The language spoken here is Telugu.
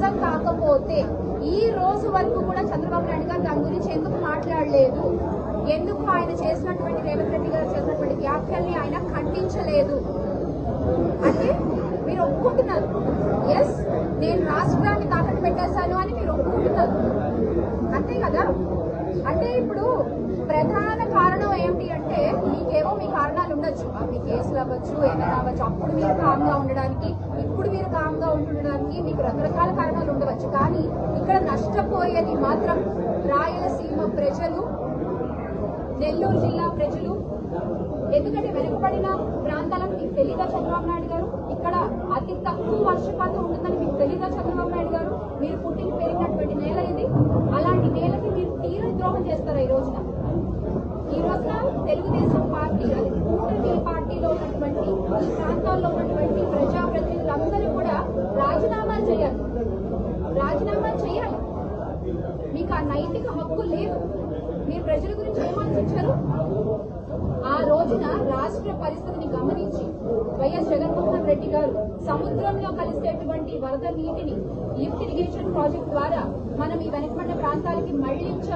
నిజం కాకపోతే ఈ రోజు వరకు కూడా చంద్రబాబు నాయుడు గారు దాని గురించి ఎందుకు మాట్లాడలేదు? ఎందుకు ఆయన చేసినటువంటి రేవంత్ రెడ్డి గారు చేసినటువంటి వ్యాఖ్యల్ని ఆయన ఖండించలేదు? అంటే మీరు ఒప్పుకుంటున్నారు, ఎస్ నేను రాష్ట్రాన్ని తాకట్టు పెట్టేశాను అని మీరు ఒప్పుకుంటున్నారు, అంతే కదా? అంటే ఇప్పుడు ప్రధాన కారణం ఏమిటి అంటే, మీకేమో మీ కారణాలు ఉండొచ్చు, మీ కేసులు అవ్వచ్చు, ఏమైనా అవ్వచ్చు, అప్పుడు మీరు కామ్గా ఉండడానికి, ఇప్పుడు మీరు కామ్గా ఉండడానికి మీకు రకరకాల కారణాలు ఉండవచ్చు. కానీ ఇక్కడ నష్టపోయేది మాత్రం రాయలసీమ ప్రజలు, నెల్లూరు జిల్లా ప్రజలు. ఎందుకంటే వెనుకబడిన ప్రాంతాలకు మీకు తెలీదా చంద్రబాబు నాయుడు గారు? ఇక్కడ అతి తక్కువ వర్షపాతం ఉంటుందని మీకు తెలీదా చంద్రబాబు నాయుడు గారు? మీరు పుట్టిన పెరిగినటువంటి నేల ఇది. అలాంటి నేలకి మీరు తీవ్ర ద్రోహం చేస్తారా ఈ రోజున? ఈ రోజున తెలుగుదేశం పార్టీ, అది కూటమి పార్టీలో ఉన్నటువంటి ఈ ప్రాంతాల్లో ఉన్నటువంటి ప్రజాప్రతినిధులందరూ కూడా రాజీనామాలు చేయాలి. మీకు ఆ నైతిక హక్కు లేదు. మీరు ప్రజల గురించి ఏం ఆలోచించారు? ఆ రోజున రాష్ట్ర పరిస్థితిని గమనించి వైఎస్ జగన్మోహన్ రెడ్డి గారు సముద్రంలో కలిసేటువంటి వరద నీటిని లిఫ్ట్ ఇరిగేషన్ ప్రాజెక్ట్ ద్వారా మనం ఈ వెనకబడిన ప్రాంతాలకి మళ్లించ